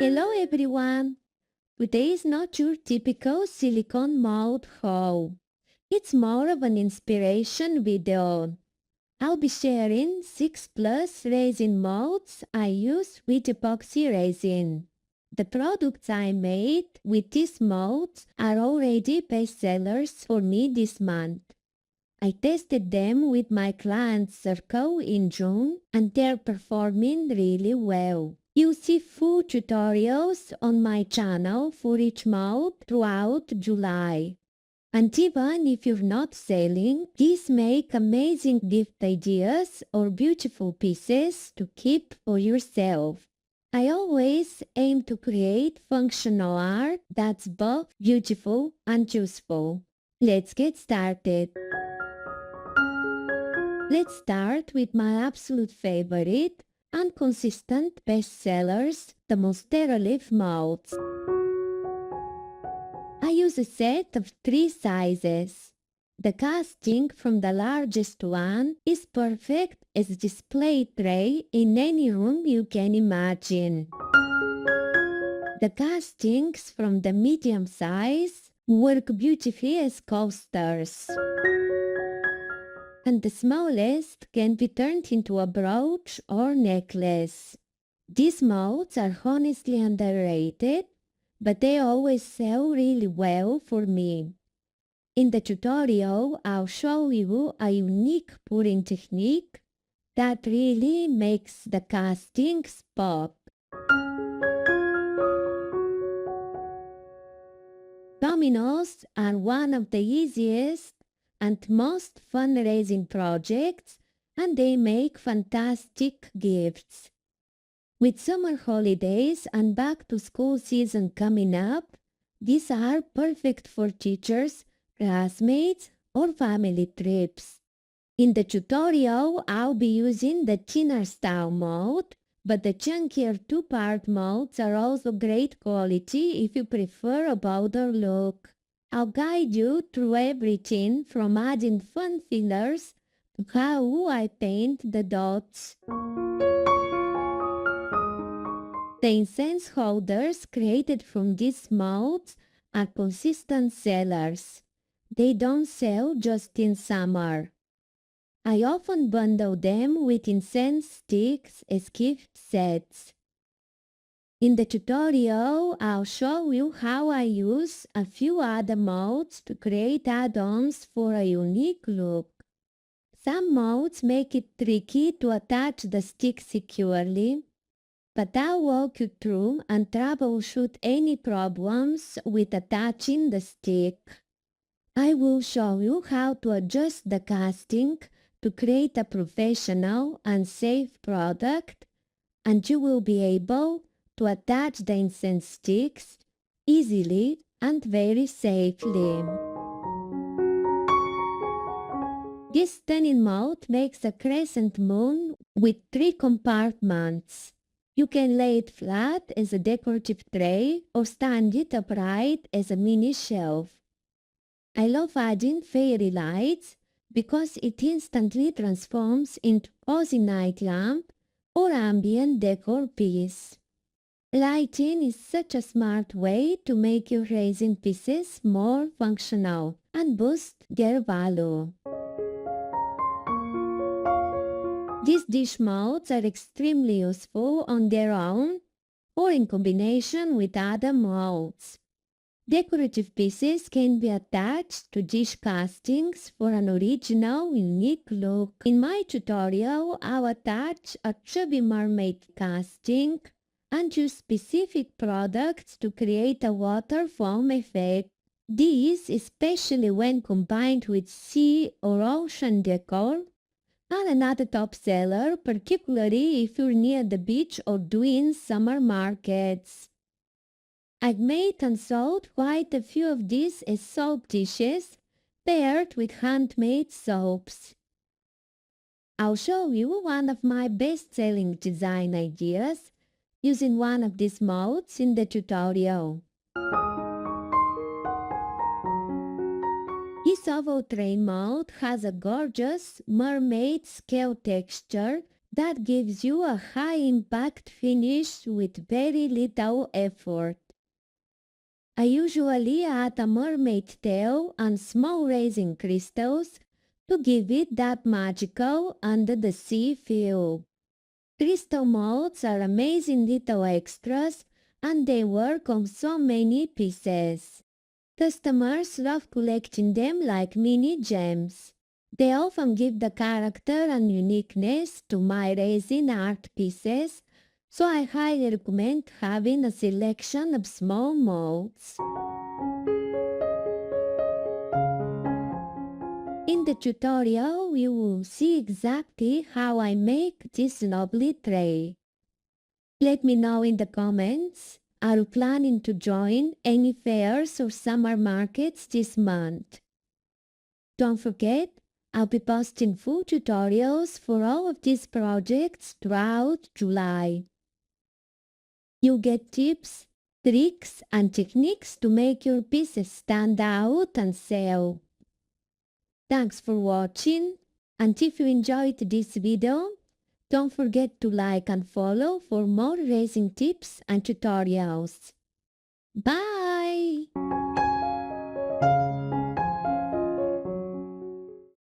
Hello everyone! Today is not your typical silicone mold haul. It's more of an inspiration video. I'll be sharing 6 plus resin molds I use with epoxy resin. The products I made with these molds are already bestsellers for me this month. I tested them with my client's circle in June and they're performing really well. You'll see full tutorials on my channel for each mold throughout July. And even if you're not selling, these make amazing gift ideas or beautiful pieces to keep for yourself. I always aim to create functional art that's both beautiful and useful. Let's get started. Let's start with my absolute favorite and consistent bestsellers, the Monstera leaf molds. I use a set of 3 sizes. The casting from the largest one is perfect as a display tray in any room you can imagine. The castings from the medium size work beautifully as coasters. And the smallest can be turned into a brooch or necklace. These molds are honestly underrated, but they always sell really well for me. In the tutorial, I'll show you a unique pouring technique that really makes the castings pop. Dominoes are one of the easiest and most fun resin projects, and they make fantastic gifts. With summer holidays and back to school season coming up, these are perfect for teachers, classmates, or family trips. In the tutorial, I'll be using the thinner style mold, but the chunkier 2-part molds are also great quality if you prefer a bolder look. I'll guide you through everything from adding fun fillers to how I paint the dots. The incense holders created from these molds are consistent sellers. They don't sell just in summer. I often bundle them with incense sticks as gift sets. In the tutorial, I'll show you how I use a few other molds to create add-ons for a unique look. Some molds make it tricky to attach the stick securely, but I'll walk you through and troubleshoot any problems with attaching the stick. I will show you how to adjust the casting to create a professional and safe product, and you will be able to attach the incense sticks easily and very safely. This stunning mold makes a crescent moon with 3 compartments. You can lay it flat as a decorative tray or stand it upright as a mini shelf. I love adding fairy lights because it instantly transforms into a cozy night lamp or ambient decor piece. Lighting is such a smart way to make your resin pieces more functional and boost their value. These dish molds are extremely useful on their own or in combination with other molds. Decorative pieces can be attached to dish castings for an original, unique look. In my tutorial, I'll attach a chubby mermaid casting and use specific products to create a water foam effect. These, especially when combined with sea or ocean decor, are another top seller, particularly if you're near the beach or doing summer markets. I've made and sold quite a few of these as soap dishes paired with handmade soaps. I'll show you one of my best-selling design ideas using one of these molds in the tutorial. This oval tray mold has a gorgeous mermaid scale texture That gives you a high-impact finish with very little effort. I usually add a mermaid tail and small resin crystals to give it that magical under-the-sea feel. Crystal molds are amazing little extras and they work on so many pieces. Customers love collecting them like mini gems. They often give the character and uniqueness to my resin art pieces, so I highly recommend having a selection of small molds. In the tutorial, you will see exactly how I make this lovely tray. Let me know in the comments. Are you planning to join any fairs or summer markets this month? Don't forget, I'll be posting full tutorials for all of these projects throughout July. You'll get tips, tricks, and techniques to make your pieces stand out and sell. Thanks for watching, and if you enjoyed this video, don't forget to like and follow for more resin tips and tutorials. Bye!